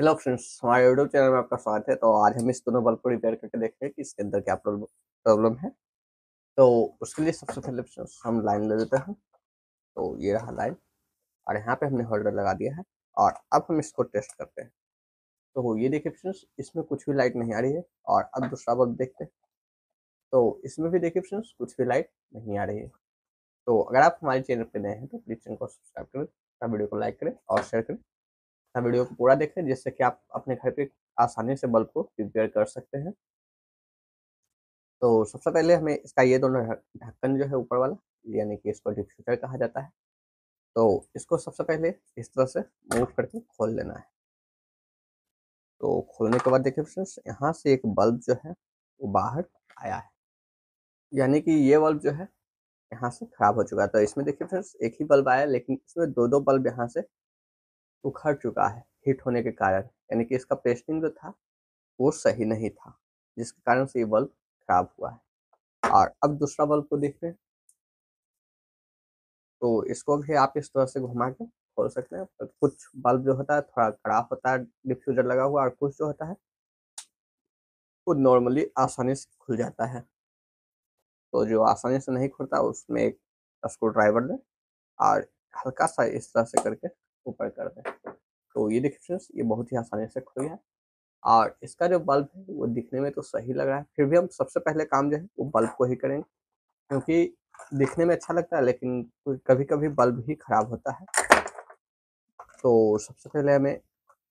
Hello friends, हमारे YouTube channel में आपका स्वागत है। तो आज हम इस दोनों बल्ब को रिपेयर करके देख रहे हैं कि इसके अंदर क्या प्रॉब्लम है। तो उसके लिए सबसे पहले फ्रेंड्स हम लाइन ले लेते हैं। तो ये रहा लाइन और यहाँ पे हमने होल्डर लगा दिया है और अब हम इसको टेस्ट करते हैं। तो ये देखिए फ्रेंड्स, इसमें कुछ भी लाइट नहीं आ रही है। और अब दूसरा बल्ब देखते हैं। तो इसमें भी देखिए फ्रेंड्स, कुछ भी लाइट नहीं आ रही है। तो अगर आप हमारे चैनल पर नए हैं तो प्लीज़ चैनल को सब्सक्राइब करें, वीडियो को लाइक करें और शेयर करें। वीडियो को पूरा देखें जिससे कि आप अपने घर पे आसानी से बल्ब को रिपेयर कर सकते हैं। तो सबसे पहले हमें इसका ये दोनों ढक्कन जो है ऊपर वाला, यानी कि इसको डिफ्यूज़र कहा जाता है। तो इसको सबसे पहले इस तरह से मूव करके खोल लेना है। तो खोलने के बाद देखिए फ्रेंड्स, यहाँ से एक बल्ब जो है वो बाहर आया है, यानी कि ये बल्ब जो है यहाँ से खराब हो चुका है। तो इसमें देखिए फ्रेंड्स, एक ही बल्ब आया लेकिन इसमें दो बल्ब यहाँ से उखड़ चुका है हीट होने के कारण, यानी कि इसका पेस्टिंग जो था वो सही नहीं था, जिसके कारण से ये बल्ब खराब हुआ है। और अब दूसरा बल्ब को देखते हैं। तो इसको भी आप इस तरह से घुमा के खोल सकते हैं। पर कुछ बल्ब जो होता है थोड़ा खराब होता है डिफ्यूज़र लगा हुआ, और कुछ जो होता है वो नॉर्मली आसानी से खुल जाता है। तो जो आसानी से नहीं खुलता उसमें एक स्क्रू ड्राइवर लें और हल्का सा इस तरह से करके ऊपर कर दें। तो ये देखिए फ्रेंड्स, ये बहुत ही आसानी से खुल गया है। और इसका जो बल्ब है वो दिखने में तो सही लग रहा है, फिर भी हम सबसे पहले काम जो है वो बल्ब को ही करेंगे, क्योंकि दिखने में अच्छा लगता है लेकिन कभी-कभी बल्ब ही खराब होता है। तो सबसे पहले हमें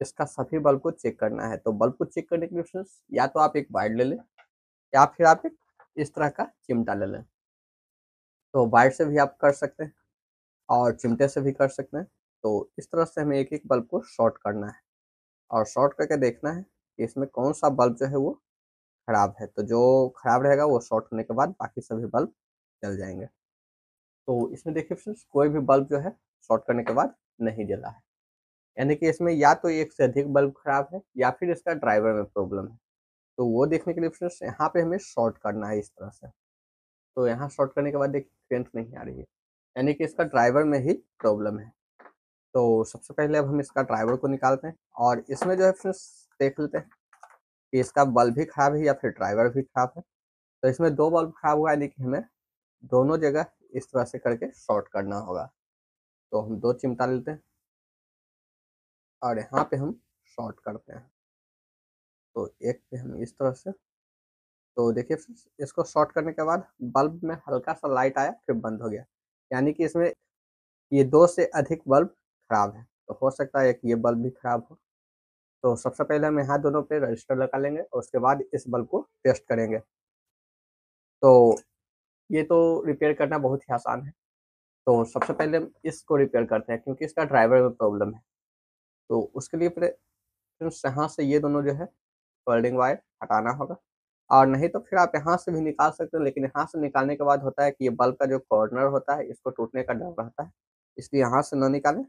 इसका सभी बल्ब को चेक करना है। तो बल्ब को चेक करने के लिए फ्रेंड्स, या तो आप एक वायर ले लें या फिर आप एक इस तरह का चिमटा ले लें। तो वायर से भी आप कर सकते हैं और चिमटे से भी कर सकते हैं। तो इस तरह से हमें एक-एक बल्ब को शॉर्ट करना है और शॉर्ट करके देखना है कि इसमें कौन-सा बल्ब जो है वो खराब है। तो जो खराब रहेगा वो शॉर्ट होने के बाद बाकी सभी बल्ब जल जाएँगे। तो इसमें देखिए फ्रेंड्स, कोई भी बल्ब जो है शॉर्ट करने के बाद नहीं जला है। यानी कि इसमें या तो एक से अधिक बल्ब खराब है या फिर इसका ड्राइवर में प्रॉब्लम है। तो वो देखने के लिए फ्रेंड्स, यहाँ पे हमें शॉर्ट करना है इस तरह से। तो यहाँ शॉर्ट करने के बाद देखिए करंट नहीं आ रही है, यानी कि इसका ड्राइवर में ही प्रॉब्लम है। तो सबसे पहले अब हम इसका ड्राइवर को निकालते हैं और इसमें जो है फ्रेंड्स देख लेते हैं कि इसका बल्ब भी खराब है या फिर ड्राइवर भी खराब है। तो इसमें 2 बल्ब खराब हुआ है, यानी कि हमें दोनों जगह इस तरह से करके शॉर्ट करना होगा। तो हम 2 चिमटा लेते हैं और यहाँ पे हम शॉर्ट करते हैं। तो एक पे हम इस तरह से, तो देखिए फ्रेंड्स, इसको शॉर्ट करने के बाद बल्ब में हल्का-सा लाइट आया फिर बंद हो गया। यानी कि इसमें ये 2 से अधिक बल्ब खराब है। तो हो सकता है कि ये बल्ब भी खराब हो। तो सबसे पहले हम यहाँ दोनों पे रजिस्टर लगा लेंगे और उसके बाद इस बल्ब को टेस्ट करेंगे। तो ये तो रिपेयर करना बहुत ही आसान है। तो सबसे पहले हम इसको रिपेयर करते हैं, क्योंकि इसका ड्राइवर में प्रॉब्लम है। तो उसके लिए फिर फ्रेंड्स यहाँ से ये दोनों जो है वेल्डिंग वायर हटाना होगा, और नहीं तो फिर आप यहाँ से भी निकाल सकते हो, लेकिन यहाँ से निकालने के बाद होता है कि ये बल्ब का जो कॉर्नर होता है इसको टूटने का डर रहता है, इसलिए यहाँ से ना निकालें।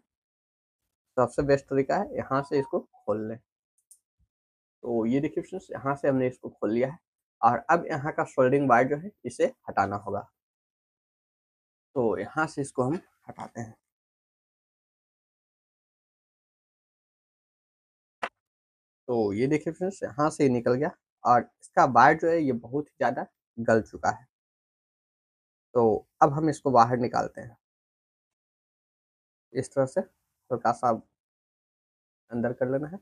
सबसे बेस्ट तरीका है यहाँ से इसको खोल लें। तो ये देखिए फ्रेंड्स, यहाँ से हमने इसको खोल लिया है और अब यहाँ का सोल्डरिंग वायर जो है इसे हटाना होगा। तो यहाँ से इसको हम हटाते हैं। तो ये देखिए फ्रेंड्स, यहाँ से ये निकल गया और इसका वायर जो है ये बहुत ही ज़्यादा गल चुका है। तो अब हम इसको बाहर निकालते हैं इस तरह से, हल्का-सा अंदर कर लेना है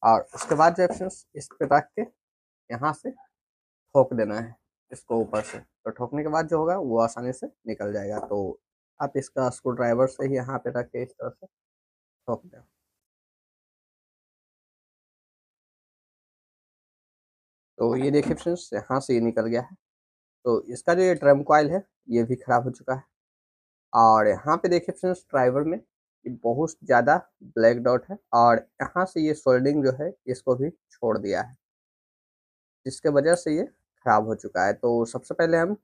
और उसके बाद जो है फ्रेंड्स, इस पे रख के यहाँ से ठोक देना है इसको ऊपर से। तो ठोकने के बाद जो होगा वो आसानी से निकल जाएगा। तो आप इसका स्क्रू ड्राइवर से ही यहाँ पे रख के इस तरह से ठोक दें। तो ये देखिए फ्रेंड्स, यहाँ से ये निकल गया है। तो इसका जो ये ड्रम कॉइल है ये भी खराब हो चुका है और यहाँ पे देखिए फ्रेंड्स, ड्राइवर में ये बहुत ज़्यादा ब्लैक डॉट है और यहाँ से ये सोल्डरिंग जो है इसको भी छोड़ दिया है, जिसके वजह से ये खराब हो चुका है। तो सबसे पहले हम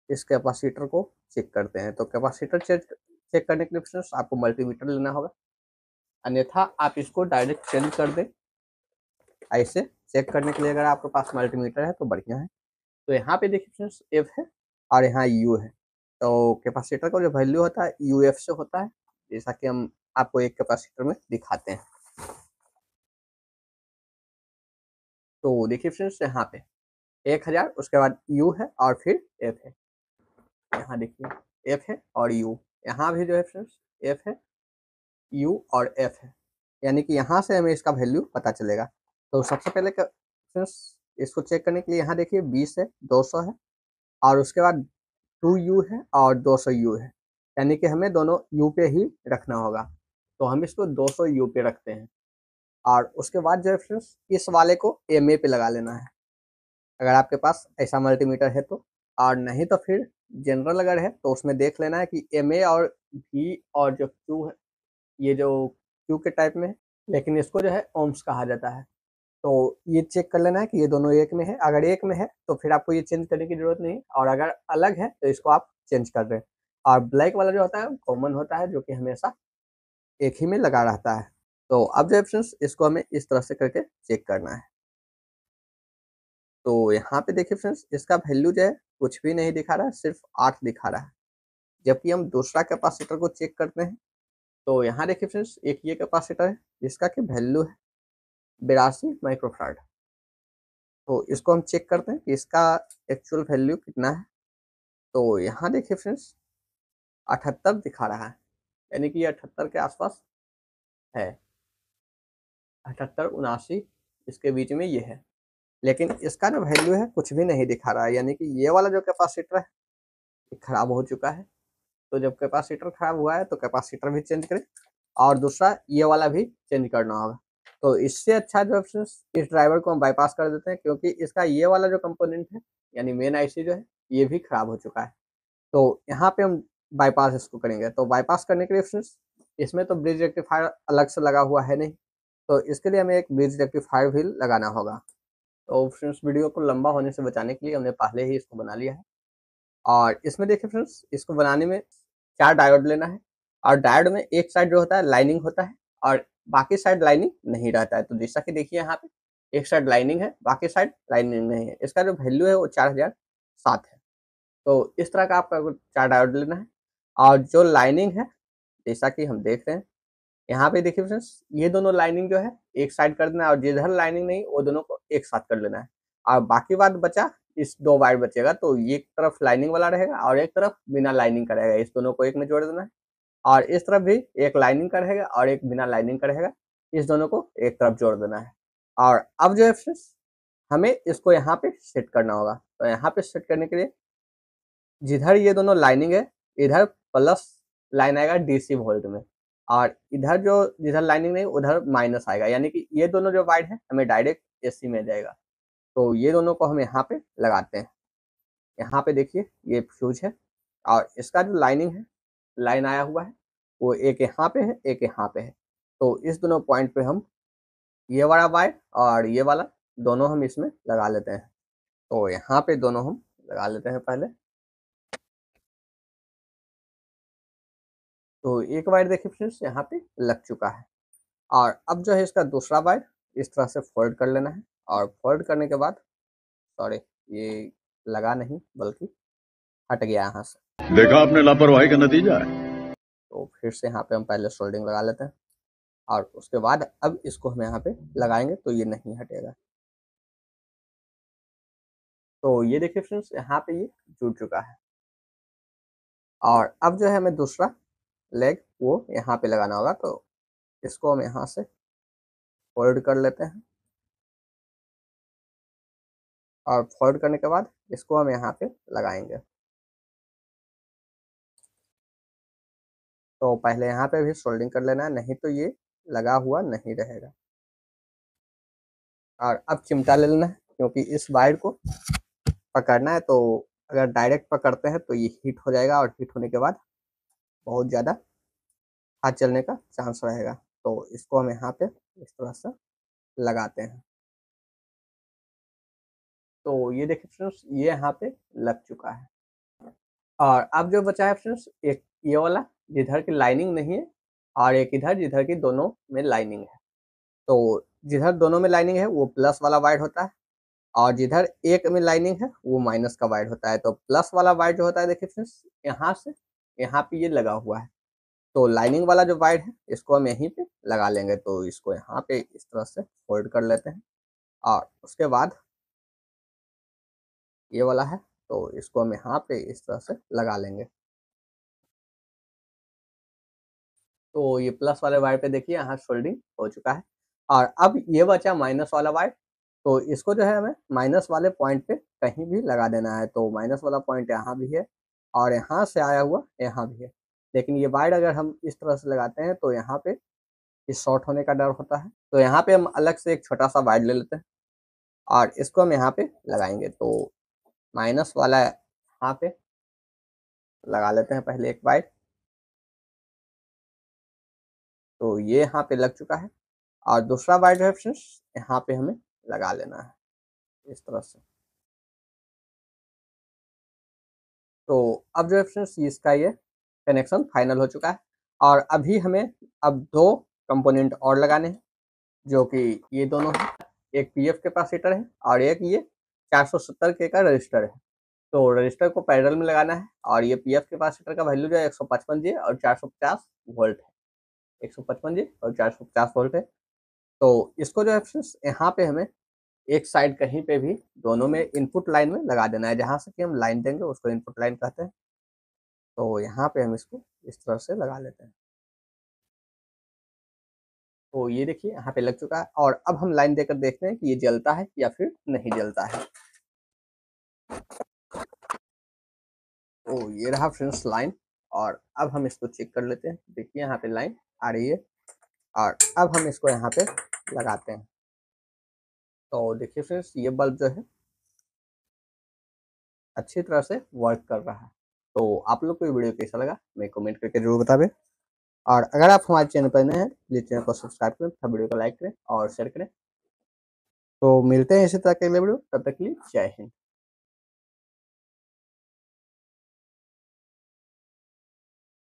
इस कैपेसिटर को चेक करते हैं। तो कैपेसिटर चेक चेक करने के लिए फ्रेंड्स आपको मल्टीमीटर लेना होगा, अन्यथा आप इसको डायरेक्ट चेंज कर दें। ऐसे चेक करने के लिए अगर आपके पास मल्टीमीटर है तो बढ़िया है। तो यहाँ पे देखिए फ्रेंड्स, एफ है और यहाँ यू है। तो कैपेसिटर का जो वैल्यू होता है यूएफ से होता है, जैसा कि हम आपको एक कैपेसिटर में दिखाते हैं। तो देखिए फ्रेंड्स यहाँ पे 1000, उसके बाद यू है और फिर एफ है। यहाँ देखिए एफ है और यू, यहाँ भी जो है फ्रेंड्स एफ है, यू और एफ है, यानी कि यहाँ से हमें इसका वैल्यू पता चलेगा। तो सबसे पहले फ्रेंड्स इसको चेक करने के लिए यहाँ देखिए 20 है, 200 है और उसके बाद 2u है और 200u है, यानी कि हमें दोनों u पे ही रखना होगा। तो हम इसको 200u पे रखते हैं और उसके बाद जो है फ्रेंड्स इस वाले को ma पे लगा लेना है, अगर आपके पास ऐसा मल्टीमीटर है तो। और नहीं तो फिर जनरल अगर है तो उसमें देख लेना है कि ma और v और जो q है, ये जो q के टाइप में है, लेकिन इसको जो है ओम्स कहा जाता है। तो ये चेक कर लेना है कि ये दोनों एक में है, अगर एक में है तो फिर आपको ये चेंज करने की जरूरत नहीं, और अगर अलग है तो इसको आप चेंज कर दें। और ब्लैक वाला जो होता है कॉमन होता है, जो कि हमेशा एक ही में लगा रहता है। तो अब जो फ्रेंड्स इसको हमें इस तरह से करके चेक करना है। तो यहाँ पे देखिए फ्रेंड्स इसका वैल्यू जो है कुछ भी नहीं दिखा रहा है, सिर्फ 8 दिखा रहा है। जबकि हम दूसरा कैपेसिटर को चेक करते हैं तो यहाँ देखिए फ्रेंड्स एक ये कैपेसिटर है जिसका कि वैल्यू है 82 माइक्रोफारड। तो इसको हम चेक करते हैं कि इसका एक्चुअल वैल्यू कितना है। तो यहाँ देखिए फ्रेंड्स 78 दिखा रहा है, यानी कि ये 78 के आसपास है, 78 79 इसके बीच में ये है। लेकिन इसका जो वैल्यू है कुछ भी नहीं दिखा रहा है, यानी कि ये वाला जो कैपेसिटर है ये खराब हो चुका है। तो जब कैपेसिटर खराब हुआ है तो कैपेसिटर भी चेंज करें और दूसरा ये वाला भी चेंज करना होगा। तो इससे अच्छा जो है इस ड्राइवर को हम बाईपास कर देते हैं, क्योंकि इसका ये वाला जो कंपोनेंट है यानी मेन आईसी जो है ये भी खराब हो चुका है। तो यहाँ पे हम बाईपास इसको करेंगे। तो बाईपास करने के लिए फ्रेंड्स इसमें तो ब्रिज रेक्टिफायर अलग से लगा हुआ है नहीं, तो इसके लिए हमें एक ब्रिज रेक्टिफायर भी लगाना होगा। तो फ्रेंड्स वीडियो को लंबा होने से बचाने के लिए हमने पहले ही इसको बना लिया है। और इसमें देखिए फ्रेंड्स इसको बनाने में 4 डायोड लेना है, और डायोड में एक साइड जो होता है लाइनिंग होता है और बाकी साइड लाइनिंग नहीं रहता है। तो जैसा कि देखिए यहाँ पे एक साइड लाइनिंग है, बाकी साइड लाइनिंग नहीं है। इसका जो वैल्यू है वो 4007 है। तो इस तरह का आपका 4 डायोड लेना है। और जो लाइनिंग है जैसा कि हम देख रहे हैं यहाँ पे देखिए फ्रेंड्स ये दोनों लाइनिंग जो है एक साइड कर देना है, और जिधर लाइनिंग नहीं वो दोनों को एक साथ कर लेना है। और बाकी बात बचा इस 2 वायर बचेगा, तो एक तरफ लाइनिंग वाला रहेगा और एक तरफ बिना लाइनिंग का रहेगा। इस दोनों को एक में जोड़ देना है। और इस तरफ भी एक लाइनिंग का रहेगा और एक बिना लाइनिंग का रहेगा, इस दोनों को एक तरफ जोड़ देना है। और अब जो है फ्रेंड्स हमें इसको यहाँ पे सेट करना होगा। तो यहाँ पे सेट करने के लिए जिधर ये दोनों लाइनिंग है इधर प्लस लाइन आएगा डीसी वोल्ट में, और इधर जो जिधर लाइनिंग नहीं उधर माइनस आएगा, यानी कि ये दोनों जो वायर है हमें डायरेक्ट एसी में जाएगा। तो ये दोनों को हम यहाँ पे लगाते हैं। यहाँ पे देखिए ये फ्यूज है और इसका जो लाइनिंग है लाइन आया हुआ है वो एक यहाँ पे है एक यहाँ पे है। तो इस दोनों पॉइंट पे हम ये वाला वायर और ये वाला दोनों हम इसमें लगा लेते हैं। तो यहाँ पे दोनों हम लगा लेते हैं पहले। तो एक वायर देखिए फ्रेंड्स यहाँ पे लग चुका है। और अब जो है इसका दूसरा वायर इस तरह से फोल्ड कर लेना है, और फोल्ड करने के बाद सॉरी ये लगा नहीं बल्कि हट गया यहाँ से। देखा आपने लापरवाही का नतीजा है। तो फिर से यहाँ पे हम पहले सोल्डिंग लगा लेते हैं और उसके बाद अब इसको हम यहाँ पे लगाएंगे तो ये नहीं हटेगा। तो ये देखिए फ्रेंड्स यहाँ पे ये जुड़ चुका है। और अब जो है हमें दूसरा लेग वो यहाँ पे लगाना होगा। तो इसको हम यहाँ से फोल्ड कर लेते हैं, और फोल्ड करने के बाद इसको हम यहाँ पे लगाएंगे। तो पहले यहाँ पे भी सोल्डिंग कर लेना है, नहीं तो ये लगा हुआ नहीं रहेगा। और अब चिमटा ले लेना है, क्योंकि इस वायर को पकड़ना है। तो अगर डायरेक्ट पकड़ते हैं तो ये हीट हो जाएगा, और हीट होने के बाद बहुत ज़्यादा हाथ चलने का चांस रहेगा। तो इसको हम यहाँ पे इस तरह से लगाते हैं। तो ये देखिए फ्रेंड्स ये यहाँ पे लग चुका है। और अब जो बचा है फ्रेंड्स एक ये वाला जिधर की लाइनिंग नहीं है, और एक इधर जिधर की दोनों में लाइनिंग है। तो जिधर दोनों में लाइनिंग है वो प्लस वाला वायर होता है, और जिधर एक में लाइनिंग है वो माइनस का वायर होता है। तो प्लस वाला वायर जो होता है देखिए फ्रेंड्स यहाँ से यहाँ पे ये लगा हुआ है। तो लाइनिंग वाला जो वायर है इसको हम यहीं पे लगा लेंगे। तो इसको यहाँ पे इस तरह से फोल्ड कर लेते हैं, और उसके बाद ये वाला है, तो इसको हम यहाँ पे इस तरह से लगा लेंगे। तो ये प्लस वाले वायर पे देखिए यहाँ सोल्डिंग हो चुका है। और अब ये बचा माइनस वाला वायर, तो इसको जो है हमें माइनस वाले पॉइंट पे कहीं भी लगा देना है। तो माइनस वाला पॉइंट यहाँ भी है और यहाँ से आया हुआ यहाँ भी है। लेकिन ये वायर अगर हम इस तरह से लगाते हैं तो यहाँ पे इस शॉर्ट होने का डर होता है। तो यहाँ पे हम अलग से एक छोटा सा वायर ले लेते हैं और इसको हम यहाँ पे लगाएंगे। तो माइनस वाला यहाँ पे लगा लेते हैं पहले एक वायर। तो ये यहाँ पे लग चुका है और दूसरा वायर जो है फ्रेंड्स यहाँ पे हमें लगा लेना है इस तरह से। तो अब जो है फ्रेंड्स इसका ये कनेक्शन फाइनल हो चुका है। और अभी हमें अब दो कंपोनेंट और लगाने हैं, जो कि ये दोनों हैं। एक पीएफ कैपेसिटर है और एक ये 470 के का रजिस्टर है। तो रजिस्टर को पैरेलल में लगाना है और ये पीएफ कैपेसिटर का वैल्यू जो है 155 जे और 450 वोल्ट है। 155 जे और 450 वोल्ट है। तो इसको जो है फ्रेंड्स यहाँ पे हमें एक साइड कहीं पे भी दोनों में इनपुट लाइन में लगा देना है। जहाँ से कि हम लाइन देंगे उसको इनपुट लाइन कहते हैं। तो यहाँ पे हम इसको इस तरह से लगा लेते हैं। तो ये देखिए यहाँ पे लग चुका है और अब हम लाइन देकर देखते हैं कि ये जलता है या फिर नहीं जलता है। तो ये रहा फ्रेंड्स लाइन और अब हम इसको चेक कर लेते हैं। देखिए यहाँ पे लाइन आ रही है और अब हम इसको यहाँ पे लगाते हैं। तो देखिए फ्रेंड्स ये बल्ब जो है अच्छी तरह से वर्क कर रहा है। तो आप लोग को ये वीडियो कैसा लगा मैं कमेंट करके जरूर बतावें। और अगर आप हमारे चैनल पर नए हैं प्लीज चैनल को सब्सक्राइब करें तथा वीडियो को लाइक करें और शेयर करें। तो मिलते हैं इसी तरह के अगले वीडियो, तब तक के लिए जय हिंद।